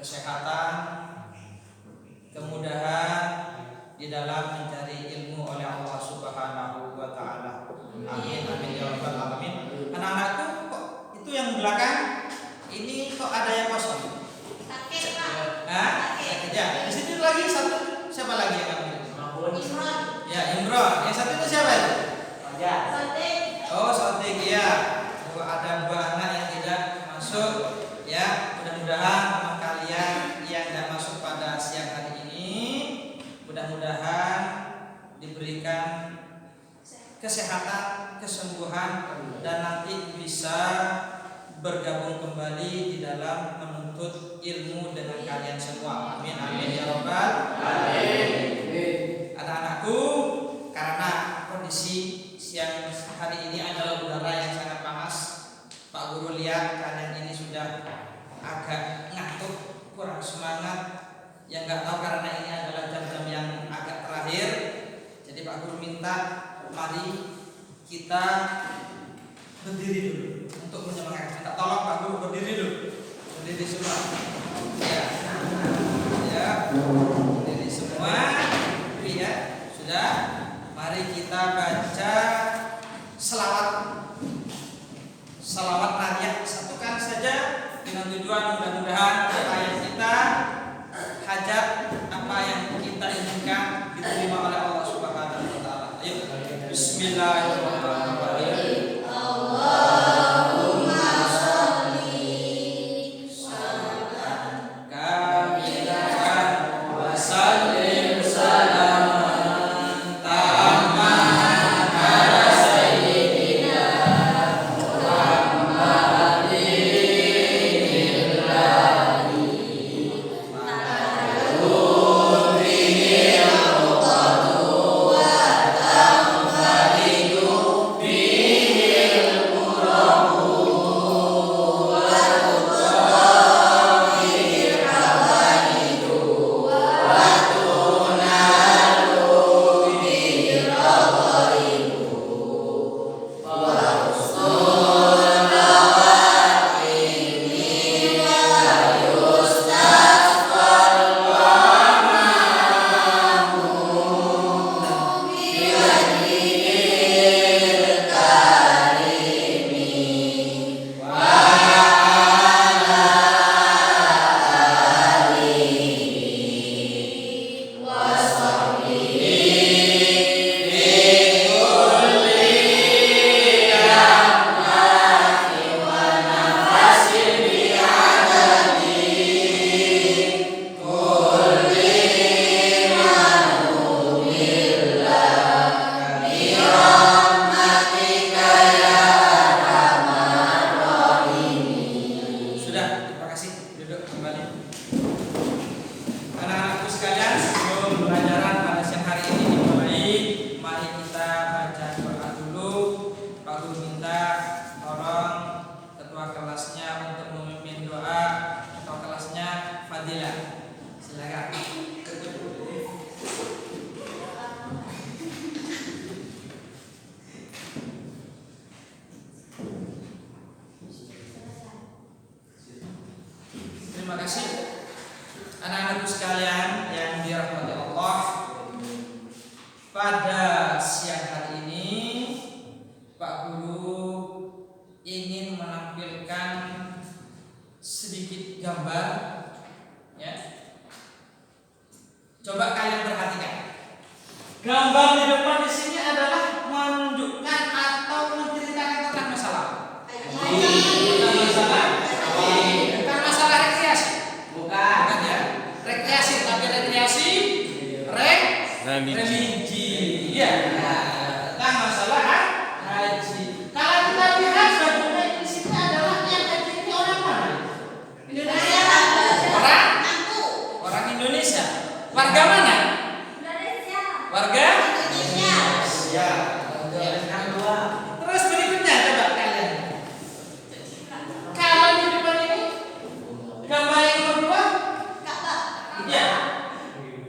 kesehatan, kemudahan di dalam mencari ilmu oleh Allah Subhanahu wa taala. Amin amin ya rabbal alamin. Anak-anakku, kok itu yang belakang ini kok ada yang kosong? Sakit, Pak. Sakit ya. Di sini lagi satu. Siapa lagi yang ambil? Imron. Ya, Imron. Yang satu itu siapa itu? Sotik. Oh, Sotik ya. Ada dua anak yang tidak masuk ya. Mudah-mudahan teman kalian yang tidak masuk pada siang hari ini mudah-mudahan diberikan kesehatan, kesembuhan, dan nanti bisa bergabung kembali di dalam menuntut ilmu dengan kalian semua. Amin amin ya rabbal alamin. Anak-anakku, karena kondisi siang hari ini adalah udara yang sangat panas, Pak Guru lihat kalian ini sudah agak ngantuk, kurang semangat. Yang nggak tahu karena ini adalah jam-jam yang agak terakhir. Jadi Pak Guru minta mari kita berdiri dulu untuk menyemangatkan. Minta tolong Pak Guru berdiri dulu. Berdiri semua. Ya. Ya. Berdiri semua. Ya. Sudah. Mari kita baca selawat. Selawat Nabi. Satukan saja dengan tujuan mudah-mudahan apa yang kita hajat, apa yang kita inginkan diterima oleh Allah Subhanahu wa taala. Ayo. Bismillahirrahmanirrahim. Allahumma sholli salatan kamilatan wa sallim salaman tamman ala sayyidina Muhammadin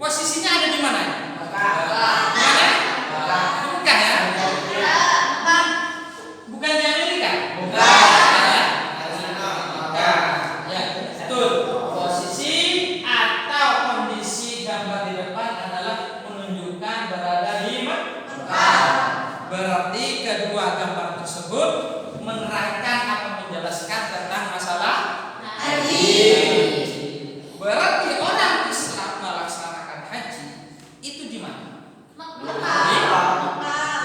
Posisinya ada di mana? Berarti kedua gambar tersebut menerangkan atau menjelaskan tentang masalah Haji. Berarti orang Islam melaksanakan haji itu di mana? Mekah.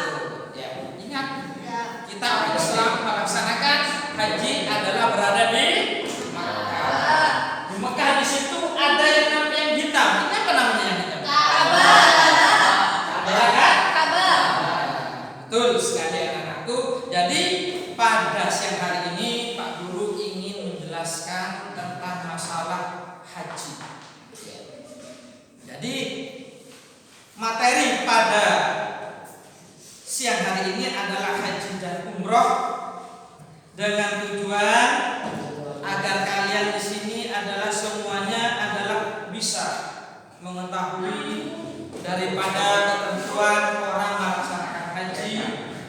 Tuh, ya. Ingat, Ya. kita orang Islam melaksanakan haji adalah berada di Mekah. Di Mekah di situ ada yang namanya yang hitam. Ini apa namanya yang hitam? Ka'bah. Ya kan? Ka'bah. Betul sekali anak-anakku. Jadi pada siang hari ini Pak Guru ingin menjelaskan tentang masalah haji. Jadi materi pada siang hari ini adalah haji dan umroh dengan tujuan agar kalian di sini adalah semuanya adalah bisa mengetahui daripada ketentuan orang melaksanakan haji,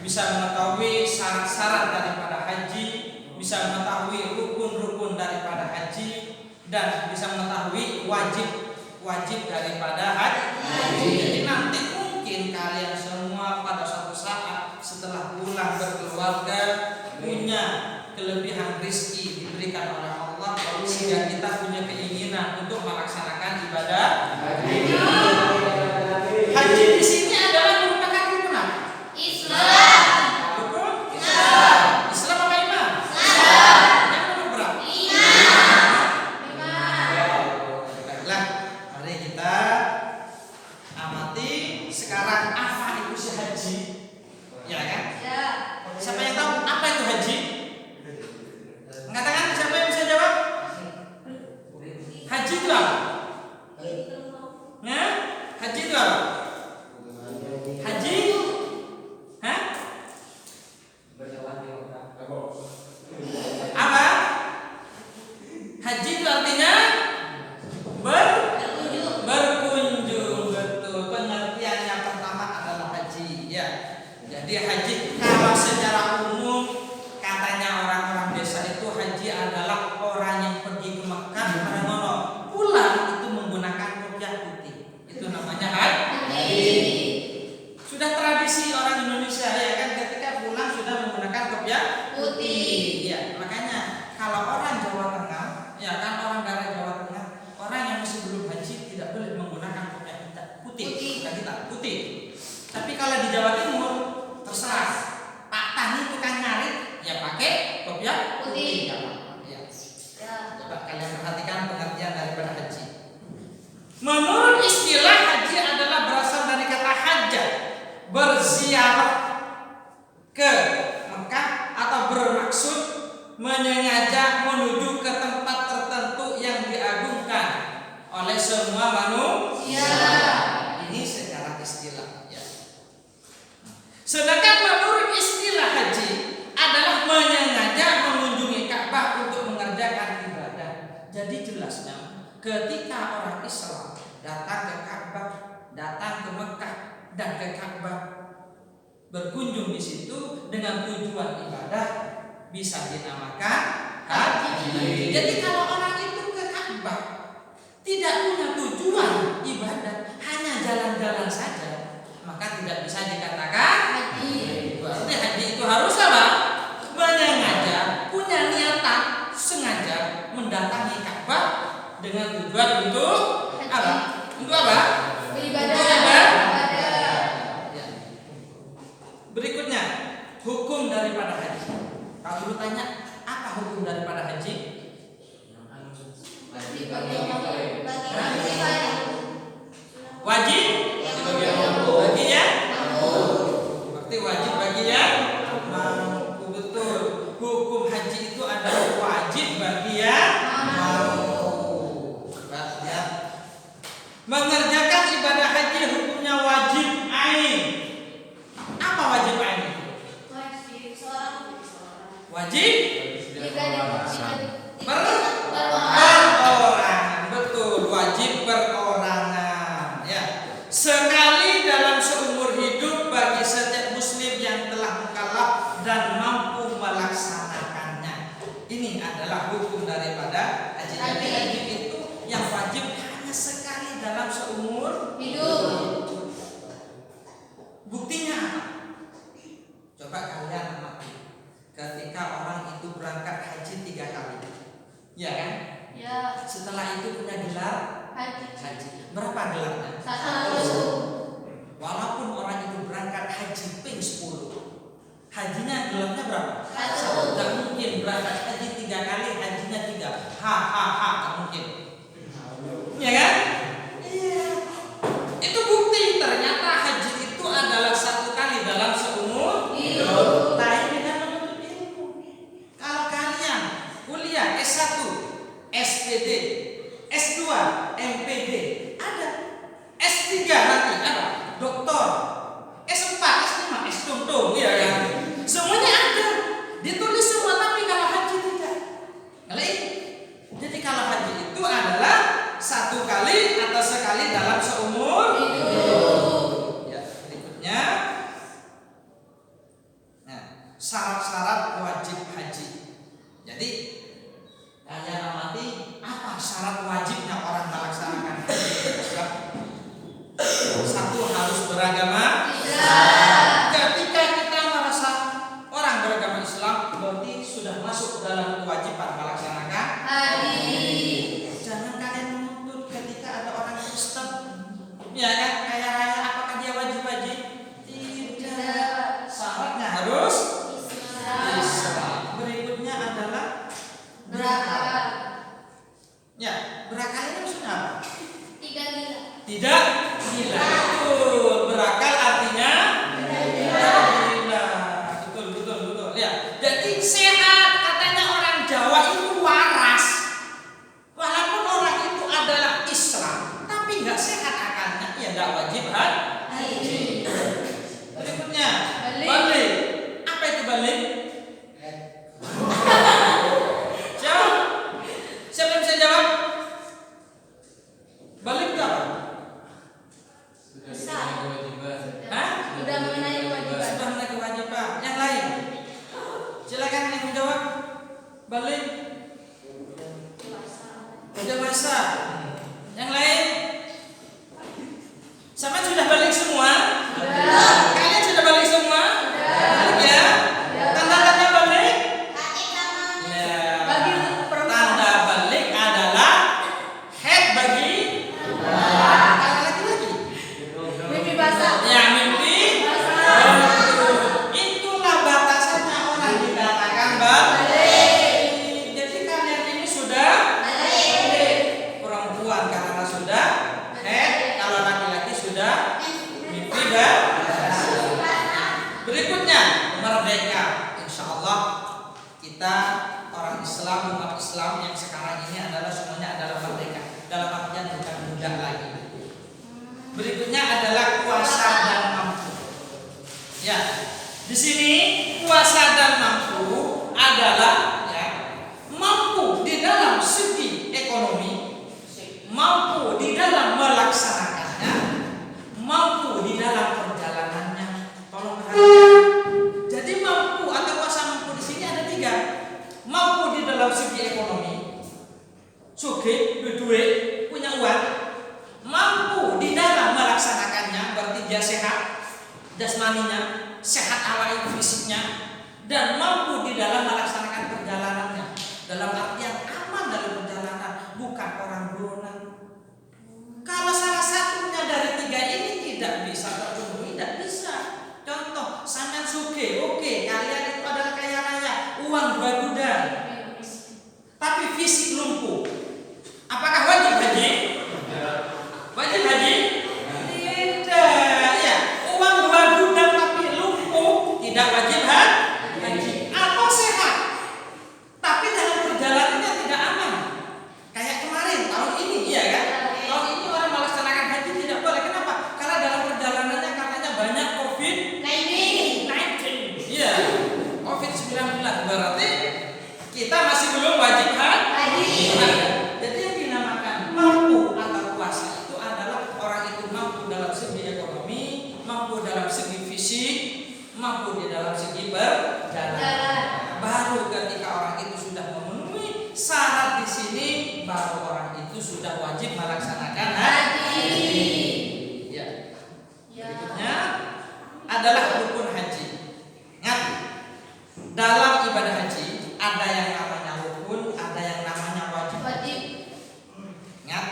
bisa mengetahui syarat-syarat daripada haji, bisa mengetahui rukun-rukun daripada haji, dan bisa mengetahui wajib daripada haji. Jadi nanti mungkin kalian semua pada suatu saat setelah pulang berkeluarga punya kelebihan rezeki diberikan oleh Allah sehingga kita punya keinginan untuk melaksanakan ibadah haji. Haji di sini adalah merupakan rukun apa? Islam. Rukun? Islam. Islam apa iman? Islam. Yang nomor berapa? Baiklah, mari kita amati sekarang apa itu si haji. Ya kan? Ya. Siapa yang tahu apa itu haji? Mengatakan siapa yang bisa jawab? Haji itu apa? Ya? Haji itu apa? Haji? Hah? Apa? Haji itu artinya berkunjung. Betul. Pengertiannya pertama adalah haji. Ya. Jadi haji kalau secara umum katanya orang-orang desa itu haji adalah orang yang pergi ke Mekah pada mono pulang itu menggunakan kopiah putih. Itu namanya haji. Sudah tradisi orang Indonesia ya kan ketika pulang sudah menggunakan kopiah Putih. Ya, makanya kalau orang Jawa Tengah, ya kan orang daerah Jawa Tengah, orang yang masih belum haji tidak boleh menggunakan kopiah putih. Bukan kita, putih. Tapi kalau di Jawa Timur terserah. Pak Tani tukang ngarit ya pakai kopiah putih. Putih. Ya. Ya. Coba kalian perhatikan pengertian daripada haji. Menurut istilah haji adalah berasal dari kata hajjah, berziarah ke Mekah atau bermaksud menyengaja menuju ke tempat tertentu yang diagungkan oleh semua manusia. Ini secara istilah ya. Sedangkan menurut istilah haji adalah menyengaja mengunjungi Ka'bah untuk mengerjakan ibadah. Jadi jelasnya ketika orang Islam datang ke Ka'bah, datang ke Mekah dan ke Ka'bah berkunjung di situ dengan tujuan ibadah bisa dinamakan haji. Jadi kalau orang itu ke Ka'bah tidak punya tujuan ibadah, hanya jalan-jalan saja, maka tidak bisa dikatakan Haji. Berarti haji itu harus apa? Menyengaja, punya niatan sengaja mendatangi Ka'bah dengan tujuan untuk apa? Untuk apa? Beribadah. Untuk ibadah. Ibadah. Ya. Berikutnya, hukum daripada haji. Kalau dulu tanya, apa hukum daripada haji? Bagi manusia ya. Wajib bagi yang berarti wajib bagi yang mampu. Betul. Hukum haji itu adalah wajib bagi yang mampu. Ya. Mengerjakan ibadah haji hukumnya wajib ain. Apa wajib ain? Wajib seorang. Wajib Berorangan. perorangan. Betul, wajib perorangan. Ya. Sekali dalam seumur hidup bagi setiap muslim yang telah mukallaf dan mampu melaksanakannya. Ini adalah hukum daripada haji. Jadi haji itu yang wajib hanya sekali dalam seumur Hidup. Buktinya apa? Coba gelar Haji. haji. Berapa gelarnya? 1. Walaupun orang itu berangkat haji ping 10, hajinya gelarnya berapa? 1. Gak mungkin berangkat haji 3 kali, hajinya 3. Gak mungkin. Iya kan? Iya. Itu bukti ternyata haji itu adalah 1 kali dalam seumur hidup. Lain dengan menuntut ilmu. Kalau kalian kuliah S1, SPD, S2, MPD, ada. S3 nanti apa? Doktor. S4, S5, S-dong, iya kan? Semuanya ada. Ditulis semua, tapi kalau haji tidak. Jadi kalau haji itu adalah 1 kali atau sekali dalam seumur hidup. Ya, berikutnya. Nah, syarat-syarat wajib haji. Jadi kalian amati apa syarat wajibnya orang melaksanakan haji. 1, harus beragama Islam. Ketika kita merasa orang beragama Islam, berarti sudah masuk dalam kewajiban melaksanakan haji. Jangan kalian menuntut ketika ada orang Kristen, ya kan, kaya raya, apakah dia wajib haji? Tidak. Syaratnya harus Islam. Berikutnya adalah berakal. Ya, berakal ini maksudnya apa? Tidak gila. Betul. Berakal artinya tidak gila. Betul. Ya. Jadi sehat, katanya orang Jawa itu waras. Walaupun orang itu adalah Islam, tapi nggak sehat akalnya, ya nggak wajib haji. Berikutnya balik. Apa itu balik? Siapa yang bisa jawab? Balik itu apa? Sudah mengenai kewajiban. Sudah mengenai kewajiban. Yang lain, silakan yang menjawab. Balik. Dewasa. Yang lain? Sama sudah balik semua? Kalian sudah balik semua? Balik ya? Tanda-tanda balik? Ya. Tanda balik adalah head bagi kalau laki-laki. Mimpi basah. Ya, mimpi. Itulah batasannya orang dikatakan balik. Jadi kalian ini sudah perempuan karena sudah head, kalau laki-laki sudah mimpi Berikutnya merdeka. Insya Allah kita orang Islam, umat Islam yang sekarang ini adalah semuanya adalah merdeka. Dalam artian bukan mudah lagi. Berikutnya adalah kuasa dan mampu. Ya, di sini kuasa dan mampu adalah ya, mampu di dalam segi ekonomi, mampu di dalam melaksanakannya, mampu di dalam perjalanannya. Tolong perhatikan. Jadi mampu atau kuasa mampu di sini ada 3. Mampu di dalam segi ekonomi, sugih, duit, punya uang. Mampu di dalam melaksanakannya, berarti dia sehat jasmaninya, sehat awal fisiknya, dan mampu di dalam melaksanakan perjalanannya. Dalam artian aman dalam perjalanan, bukan orang buronan. Kalau salah satunya dari 3 ini tidak bisa terpenuhi, tidak bisa. Contoh, sampean sugih, oke, kalian itu adalah kaya raya, uang 2 gudang, tapi fisik lumpuh. Apakah wajib haji? Wajib haji? Tidak. Ya, uang 2 gudang tapi lumpuh, tidak wajib haji. Atau sehat, tapi dalam perjalanannya tidak aman. Kayak kemarin, tahun ini, iya kan? Tahun ini orang melaksanakan haji tidak boleh. Kenapa? Karena dalam perjalanannya katanya banyak COVID-19. Iya, COVID-19. Berarti kita masih belum wajib haji. Jadi yang dinamakan mampu atau kuasa itu adalah orang itu mampu dalam segi ekonomi, mampu dalam segi fisik, mampu di dalam segi berjalan. Baru ketika orang itu sudah memenuhi syarat di sini, baru orang itu sudah wajib melaksanakan haji. Ya. Berikutnya adalah rukun haji. Ingat, dalam ibadah haji ada yang namanya rukun, ada yang namanya wajib. Ingat,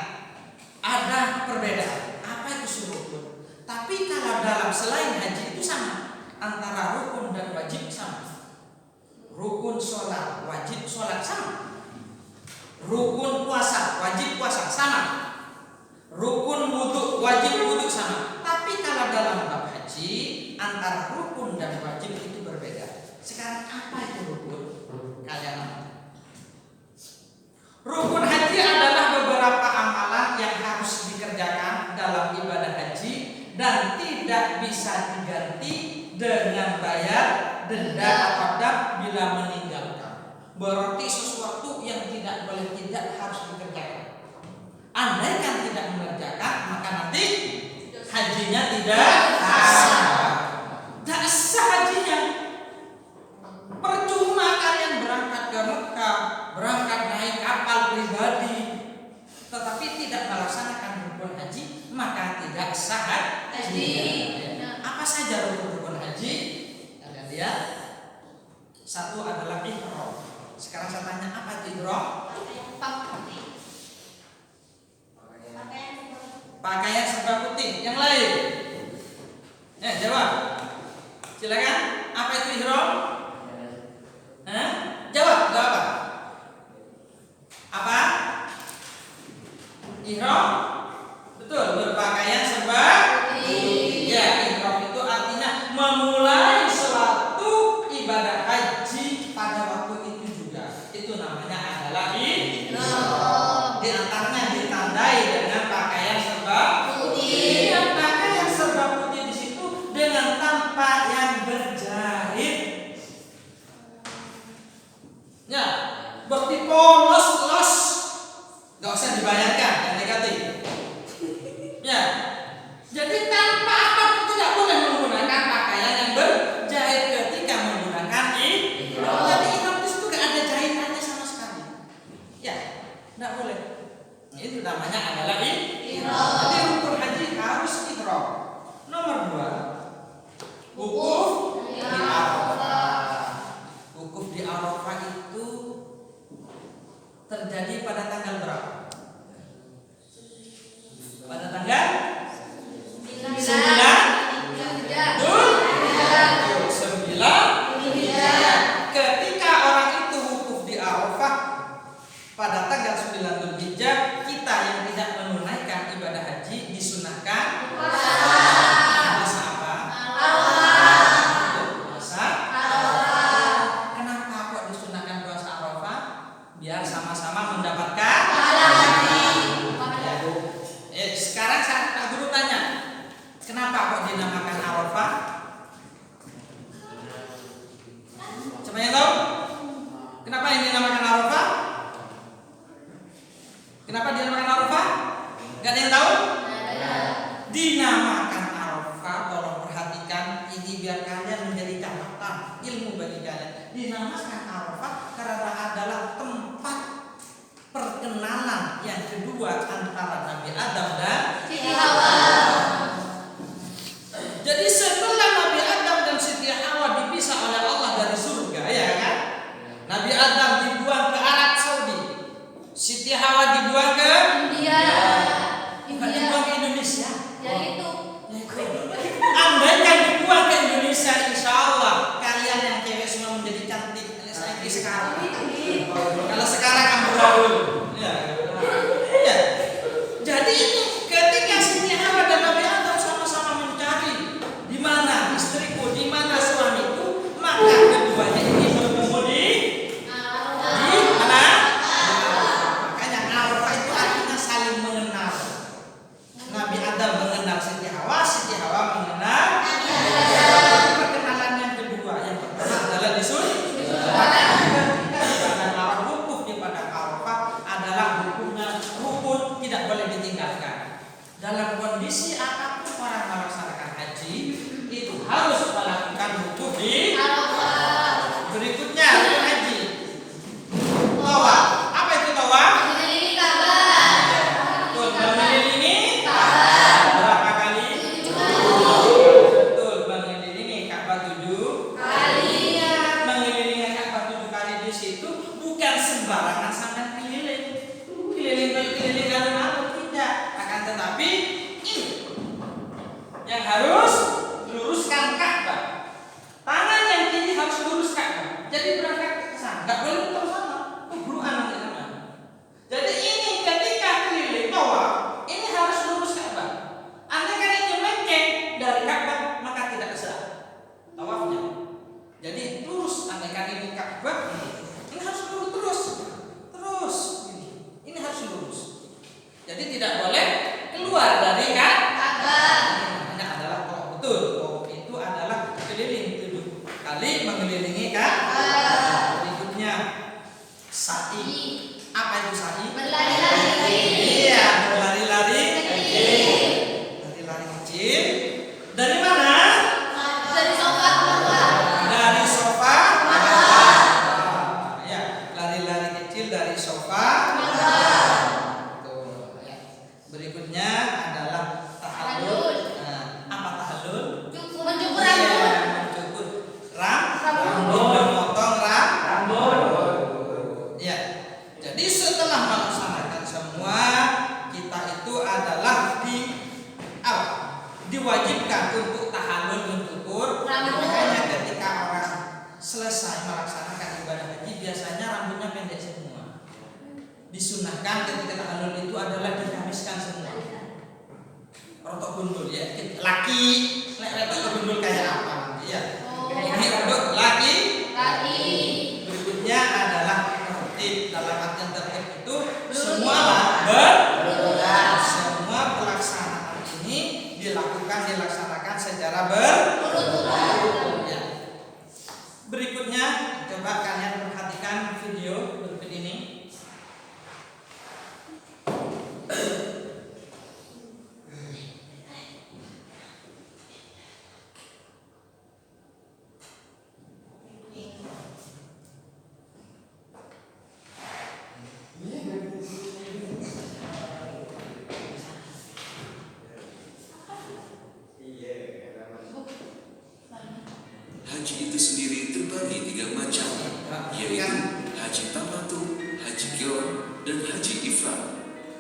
rukun sholat wajib sholat sama, rukun puasa wajib puasa sama, rukun wudhu wajib wudhu sama. Tapi kalau dalam bab haji antara rukun dan wajib itu berbeda. Sekarang apa itu rukun? Kalian rukun haji adalah beberapa amalan yang harus dikerjakan dalam ibadah haji dan tidak bisa diganti dengan bayar denda atau dam bila meninggalkan. Berarti sesuatu yang tidak boleh tidak harus dikerjakan. Andaikan tidak mengerjakan maka nanti hajinya tidak sah. Tidak sah hajinya. Percuma kalian berangkat ke Mekah, berangkat naik kapal pribadi, tetapi tidak melaksanakan rukun haji, maka tidak sah haji. Apa saja rukun haji? Kalian lihat. Satu adalah ihram. Sekarang saya tanya, apa itu ihram? Pakaian serba putih. Yang lain? Jawab. Silakan. Apa itu ihram? Jawab apa? Apa? Ihram? Betul, berpakaian serba putih. Ya, ihram itu artinya memulai suatu ibadah haji pada waktu itu juga. Itu namanya adalah ihram. Di antaranya ditandai dengan pakaian serba putih. Yang pakaian serba putih di situ dengan tanpa yang berjahit. Ya, berarti polos, nggak usah dibayarkan yang negatif. Ya, jadi tanpa apapun tidak boleh menggunakan pakaian yang berjahit ketika menggunakan ihram. Jadi ihram itu nggak ada jahitannya sama sekali. Ya, nggak boleh. Itu namanya adalah ihram. Jadi rukun haji harus ihram. Nomor 2, wukuf di Arafah. Wukuf di Arafah itu terjadi pada tanggal berapa? Pada tanggal 9. Ketika orang itu wukuf di Arafah pada tanggal 9 Dzulhijjah, kita yang tidak menunaikan ibadah haji disunahkan puasa apa? Puasa. Kenapa kok disunahkan puasa Arafah? Biar sama-sama mendapatkan sekarang Pak Guru tanya, kenapa kok dinamakan Arafah? Siapa yang tahu? Kenapa yang dinamakan Arafah? Kenapa dinamakan Arafah? Gak ada yang tahu? Dinamakan Arafah, tolong perhatikan ini biar kalian menjadi catatan ilmu bagi kalian. Dinamakan Arafah karena adalah tempat perkenalan yang kedua antara Nabi Adam dan Siti Hawa. Jadi setelah Nabi Adam dan Siti Hawa dipisah oleh Allah dari surga, ya kan? Nabi Adam dibuang ke Arab Saudi, Siti Hawa dibuang ke India. Dibuang ke Indonesia. Yaitu Andaikan dibuang ke Indonesia, insya Allah kalian yang cewek semua menjadi cantik. Saya sekarang. Kalau sekarang amburadul. Ya. Jadi itu ketika Siti Hawa dan Nabi Adam sama-sama mencari di mana istriku, di mana suamiku, maka keduanya ini bertemu di mana? Makanya Arafah itu artinya saling mengenal. Nabi Adam mengenal Siti Hawa mengenal Nabi Adam. Perkenalan yang kedua, yang pertama adalah di surga. Tidak boleh ditinggalkan. Dalam kondisi apapun orang melaksanakan haji itu harus melakukan wukuf di Arafah. Berikutnya rukun haji tawaf. Apa itu tawaf? mengelilingi Ka'bah. Betul, mengelilingi Ka'bah. Berapa kali? 7 kali. Betul, mengelilingi Ka'bah 7 kali. Mengelilingi nggak boleh muter sana, kebruan nanti sana. Jadi ini ketika keliling tawaf, ini harus lurus Ka'bah. Andai kan ini melenceng dari Ka'bah, maka tidak sah tawafnya. Jadi lurus, andai kan ini Ka'bah, ini harus lurus terus. Ini harus lurus. Jadi tidak boleh keluar dari Ka'bah. Ini adalah tawaf betul. Tawaf itu adalah keliling 7 kali mengelilingi Ka'bah. Berikutnya sa'i. Apa itu sa'i? Berlari-lari. Iya, berlari-lari kecil. Berlari-lari kecil. Dari mana? Dari sofa ke bawah. Dari sofa ke bawah. Ya, lari-lari kecil dari sofa ke bawah. Tuh, ya. Berikutnya adalah tahallul. Nah, apa tahallul? Mencukur Iya, rambut. mencukur rambut, memotong rambut. Ya. Jadi setelah melaksanakan semua, kita itu adalah diwajibkan untuk tahallul, mencukur. Makanya ketika orang selesai melaksanakan ibadah haji, biasanya rambutnya pendek semua. Disunahkan ketika tahallul itu adalah dikamiskan semua. Rotok gundul ya, laki, rotok gundul kayak apa nanti ya? Ini untuk laki. Berikutnya adalah tertib. Dalam artian tertib itu semua semua pelaksanaan ini dilaksanakan secara berurut. Ya. Berikutnya coba kalian perhatikan video berikut ini. Haji itu sendiri terbagi 3 macam, yaitu haji tamattu, haji qiran, dan haji ifrad.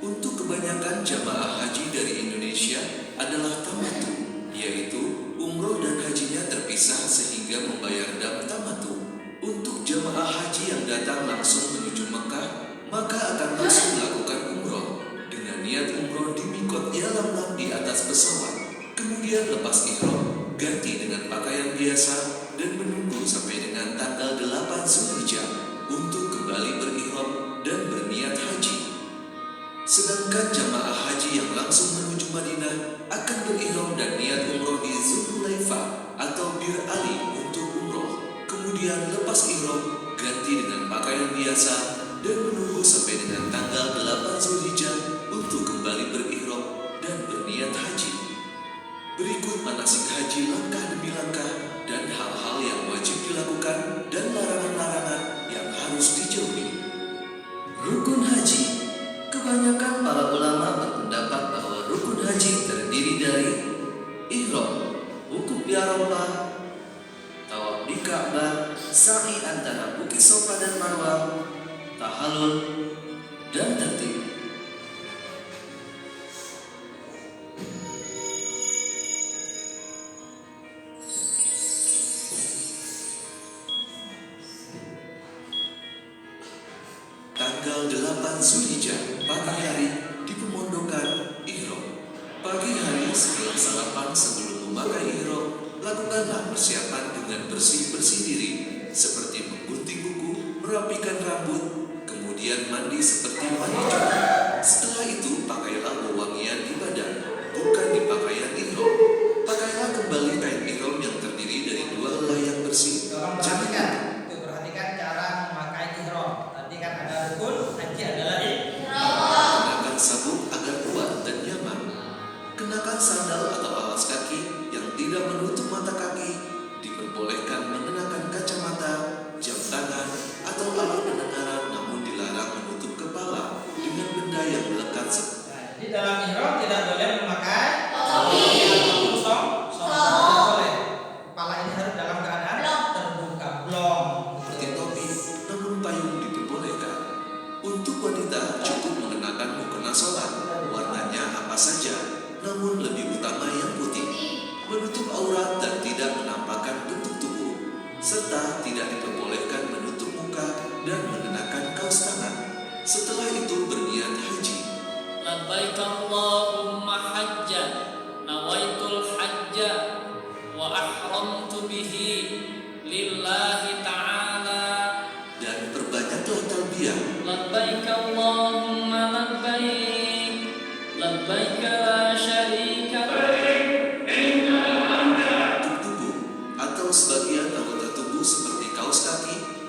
Untuk kebanyakan jamaah haji dari Indonesia adalah tamattu, yaitu umroh dan hajinya terpisah sehingga membayar dam tamattu. Untuk jamaah haji yang datang langsung menuju Mekah, maka akan langsung melakukan umroh dengan niat umroh di mikot Yalamlam di atas pesawat. Kemudian lepas ihram, ganti dengan pakaian biasa dan menunggu sampai dengan tanggal 8 Zulhijjah untuk kembali berihram dan berniat haji. Sedangkan jamaah haji yang langsung menuju Madinah akan berihram dan niat umroh di Zulhulaifah atau Bir Ali untuk umroh. Kemudian lepas ihram, ganti dengan pakaian biasa dan menunggu sampai dengan tanggal 8 Zulhijjah untuk kembali berihram dan berniat haji. Berikut manasik haji langkah demi langkah dan hal-hal yang wajib dilakukan dan larangan-larangan yang harus dijauhi. Rukun haji. Kebanyakan para ulama berpendapat bahwa rukun haji terdiri dari ihram, wukuf di Arafah, tawaf di Ka'bah, sa'i antara Bukit Safa dan Marwah, tahallul, dan tertib. Tanggal 8 Zulhijjah, pagi hari di pemondokan ihram. Pagi hari setelah sarapan sebelum memakai ihram, lakukanlah persiapan dengan bersih-bersih diri, seperti menggunting kuku, merapikan rambut, kemudian mandi seperti mandi junub. Setelah itu, pakailah wewangian di badan, bukan di pakaian ihram. Pakailah kembali kain ihram yang terdiri dari 2 helai yang bersih. Perhatikan cara memakai ihram. Tadi kan ada rukun, haji adalah Kenakan sabuk agar kuat dan nyaman. Kenakan sandal atau alas kaki yang tidak menutup mata kaki. Diperbolehkan mengenakan kacamata, jam tangan, atau alat pendengaran, namun dilarang menutup kepala dengan benda yang melekat. Di dalam ihram tidak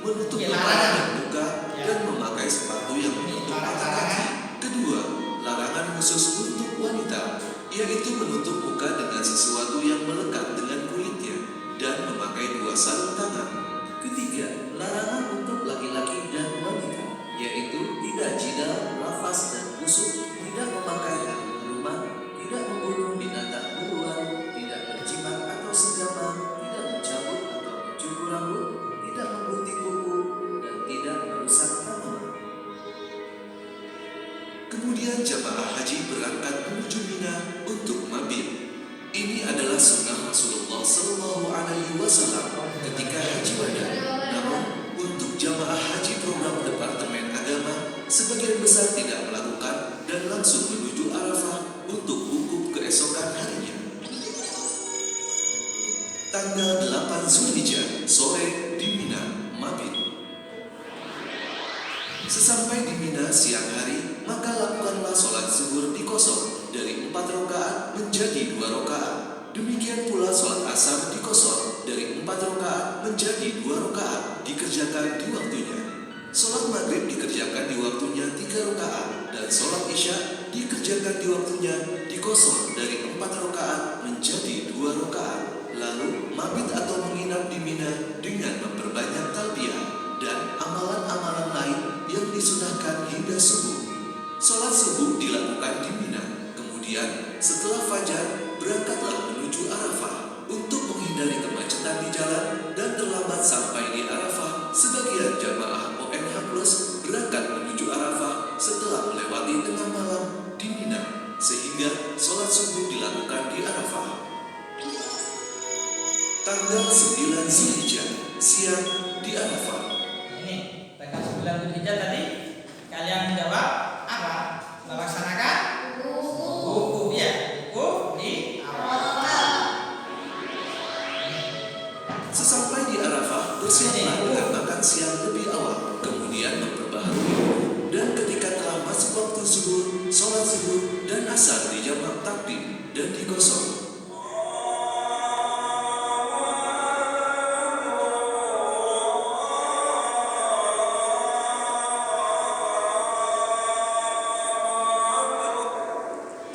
menutup Ya, kepala larangan. dan muka Ya. dan memakai sepatu yang menutup mata kaki. Kedua, larangan khusus untuk wanita, yaitu menutup muka dengan sesuatu yang melekat dengan kulitnya dan memakai 2 sarung tangan. Ketiga, larangan untuk laki-laki dan wanita, yaitu tidak jidal, lafaz dan busuk, tidak memakai haluman, tidak membunuh binatang buruan, tidak berjimat atau senjata, tidak mencabut atau mencukur rambut, tidak menggunting kuku, dan tidak merusak tanaman. Kemudian jamaah haji berangkat menuju Mina untuk mabit. Ini adalah sunnah Rasulullah Shallallahu Alaihi Wasallam ketika haji wada. Namun untuk jamaah haji program Departemen Agama, sebagian besar tidak melakukan dan langsung menuju Arafah untuk wukuf keesokan harinya. Tanggal 8 Zulhijjah sore di Mina, mabit. Sesampai di Mina siang hari, maka lakukanlah sholat zuhur dikosor dari 4 rakaat menjadi 2 rakaat. Demikian pula sholat asar dikosor dari 4 rakaat menjadi 2 rakaat, dikerjakan di waktunya. Sholat maghrib dikerjakan di waktunya 3 rakaat dan sholat isya dikerjakan di waktunya dikosor dari 4 rakaat menjadi 2 rakaat. Lalu mabit atau menginap di Mina dengan memperbanyak talbiyah dan amalan-amalan lain yang disunahkan hingga subuh. Sholat subuh dilakukan di Mina. Kemudian setelah fajar berangkatlah menuju Arafah untuk menghindari kemacetan di jalan dan terlambat sampai di Arafah. Sebagian jamaah ONH Plus berangkat menuju Arafah setelah melewati tengah malam di Mina, sehingga sholat subuh dilakukan di Arafah. Tanggal 9 Zulhijjah siang di Arafah. Ini tanggal 9 Zulhijjah tadi kalian menjawab apa? Melaksanakan wukuf ya, wukuf di Arafah. Sesampai di Arafah, bersiaplah dengan makan siang lebih awal, kemudian memperbaharui. Dan ketika telah masuk waktu zuhur, sholat zuhur dan asar dijamak takdim dan digosok.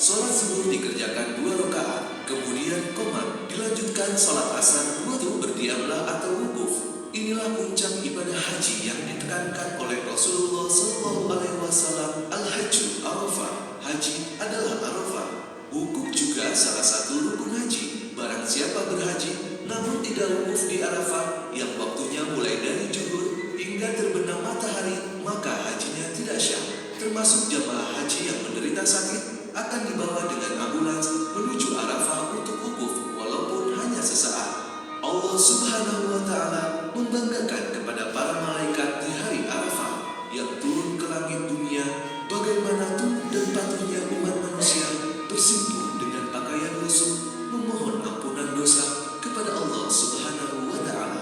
Sholat zuhur dikerjakan 2 rakaat, kemudian qomat, dilanjutkan sholat asar, wudu, berdiamlah atau wukuf. Inilah puncak ibadah haji yang ditekankan oleh Rasulullah SAW. Al-Hajju Arafah, haji adalah Arafah. Wukuf juga salah satu rukun haji. Barang siapa berhaji, namun tidak wukuf di Arafah, yang waktunya mulai dari zuhur hingga terbenam matahari, maka hajinya tidak syah. Termasuk jamaah haji yang menderita sakit akan dibawa dengan ambulans menuju Arafah untuk wukuf walaupun hanya sesaat. Allah Subhanahu wa Ta'ala membanggakan kepada para malaikat di hari Arafah yang turun ke langit dunia bagaimana tunduk dan patuhnya umat manusia bersimpuh dengan pakaian lusuh memohon ampunan dosa kepada Allah Subhanahu wa Ta'ala.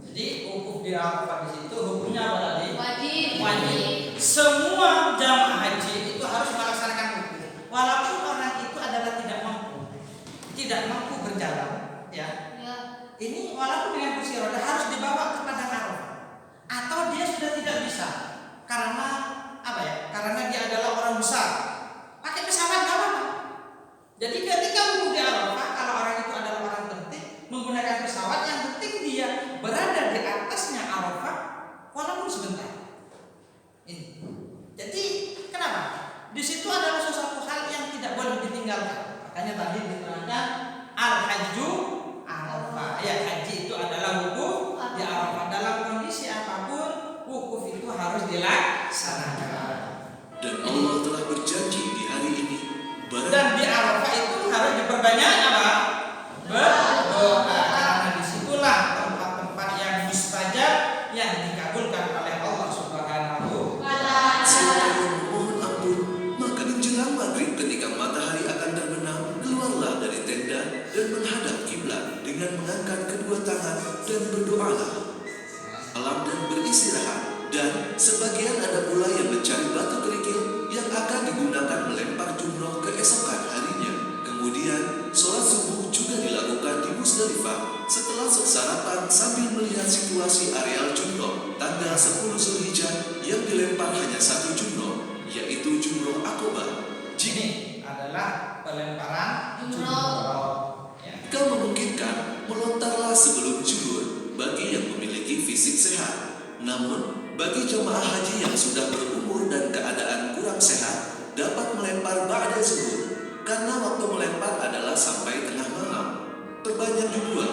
Jadi wukuf di Arafah di situ hukumnya apa tadi? Wajib. Semua jamaah haji itu harus melaksanakan wukuf, walaupun orang itu adalah tidak mampu berjalan, ya. Ini walaupun dengan kursi roda harus dibawa ke padang Arafah, atau dia sudah tidak bisa karena apa ya? Karena dia adalah orang besar, pakai pesawat nggak apa-apa. Jadi ketika wukuf di Arafah, kalau orang itu adalah orang penting, menggunakan pesawat, yang penting dia berada di atasnya Arafah, walaupun sebentar. Ini. Jadi kenapa? Di situ adalah sesuatu hal yang tidak boleh ditinggalkan. Makanya tadi diterangkan al-hajju Arafah. Ya, haji itu adalah wukuf di Arafah. Dalam kondisi apapun, wukuf itu harus dilaksanakan. Dan Allah telah berjanji di hari ini, Dan di Arafah itu harus diperbanyak apa? Berdoa. Karena disitulah tempat-tempat yang mustajab yang dikabulkan oleh Allah Subhanahu wa Ta'ala. siapa yang memohon ampun, maka menjelang maghrib ketika matahari akan terbenam, keluarlah dari tenda dan menghadap kiblat dengan mengangkat kedua tangan dan berdoalah. Alam dan beristirahat. Dan sebagian ada pula yang mencari batu kerikil yang akan digunakan melempar jumroh keesokan harinya. Kemudian sholat subuh juga dilakukan di Musdalifah. Setelah sarapan sambil melihat situasi areal jumroh tanggal 10 Zulhijjah yang dilempar hanya satu jumroh, yaitu jumroh Aqobah. Ini adalah pelemparan Jumroh. Ya. Jika memungkinkan, melontarlah sebelum zuhur bagi yang memiliki fisik sehat. Namun, bagi jemaah haji yang sudah berumur dan keadaan kurang sehat, dapat melempar ba'da zuhur, karena waktu melempar adalah sampai tengah malam. Perbanyak juga,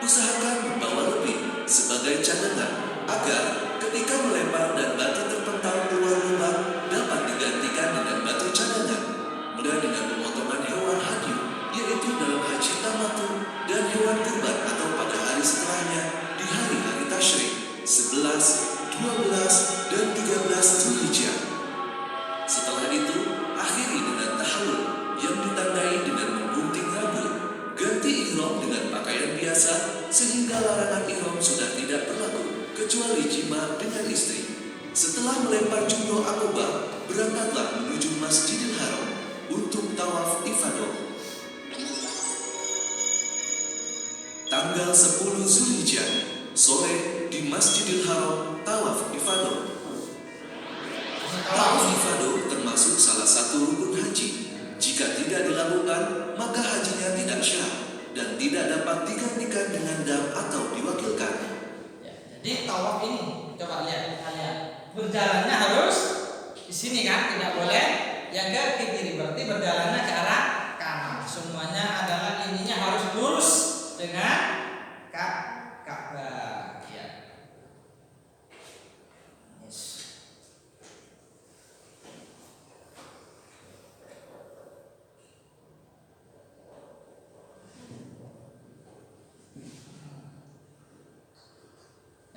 usahakan membawa lebih sebagai cadangan, agar ketika melempar dan batu terpental keluar lubang, dapat digantikan dengan batu cadangan. Mulai dengan pemotongan hewan hadyu, yaitu dalam haji tamattu, dan hewan kurban atau pada hari setelahnya di hari-hari tasyrik 11, 12, dan 13 Zulhijjah. Setelah itu, akhiri dengan tahallul yang ditandai dengan menggunting rambut, ganti ihram dengan pakaian biasa sehingga larangan ihram sudah tidak berlaku kecuali jima dengan istri. Setelah melempar jumroh Aqobah, berangkatlah menuju Masjidil Haram untuk tawaf ifadah. Tanggal 10 Zulhijjah, sore di Masjidil Haram tawaf ifadah. Tawaf ifadah termasuk salah satu rukun haji. Jika tidak dilakukan, maka hajinya tidak syah dan tidak dapat digantikan dengan dam atau diwakilkan. Ya, jadi tawaf ini coba lihat kalian, berjalannya harus di sini kan, tidak boleh yang ke kiri, berarti berjalannya ke arah kanan. Semuanya adalah ininya harus lurus dengan Ka'bah. Ya. Yes.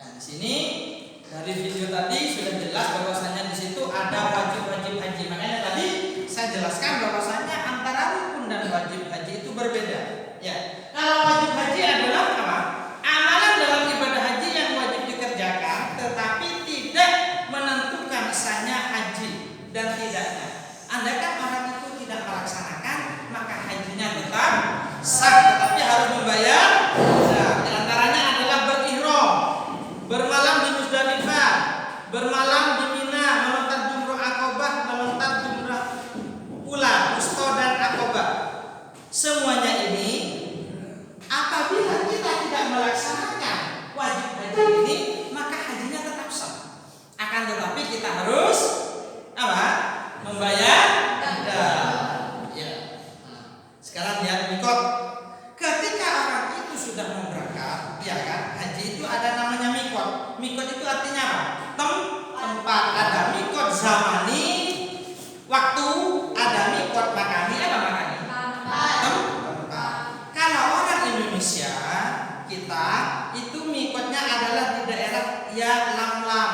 Nah, di sini dari video tadi sudah jelas bahwasanya di situ ada wajib-wajib haji. Makanya tadi saya jelaskan bahwasanya antara rukun dan wajib haji itu berbeda. Ya, kalau wajib haji adalah apa? Amalan dalam ibadah haji yang wajib dikerjakan, tetapi tidak menentukan sahnya haji dan tidaknya. Andaikan orang itu tidak melaksanakan, maka hajinya tetap sah, tetapi harus membayar. Nah, di antaranya adalah berihram, bermalam di Muzdalifah, bermalam di Mina, melontar jumroh Aqobah, melontar jumroh Ula, Wusta dan Aqobah. Semuanya ini apabila kita tidak melaksanakan wajib haji ini, maka hajinya tetap sah. Akan tetapi kita harus apa? Membayar dam. Ya. Sekarang lihat mikot. Ketika orang itu sudah mau berangkat, ya kan? Haji itu ada namanya mikot. Mikot itu artinya apa? Tempat. Ada mikot zamani, waktu, ada mikot makani, apa makani? Tempat. Kalau orang Indonesia kita itu mikotnya adalah di daerah Yalamlam,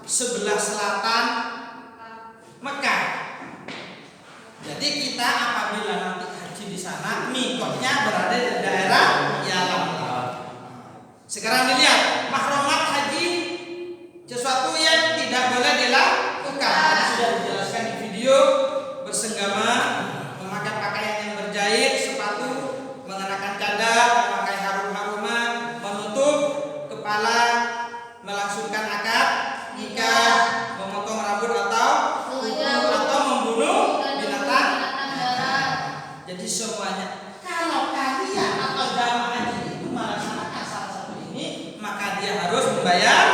sebelah selatan Mekah. Jadi kita apabila nanti haji di sana, mikotnya berada di daerah Yalamlam. Sekarang dilihat mahramat haji, sesuatu yang tidak boleh dilakukan. Tadi sudah dijelaskan di video, bersenggama, memakai pakaian yang berjahit, sepatu, mengenakan cadar, memakai harum-haruman, menutup kepala, melangsungkan akad nikah, memotong rambut atau membunuh binatang. Jadi semuanya, kalau kalian atau jamaah haji itu melaksanakan salah satu ini, maka dia harus membayar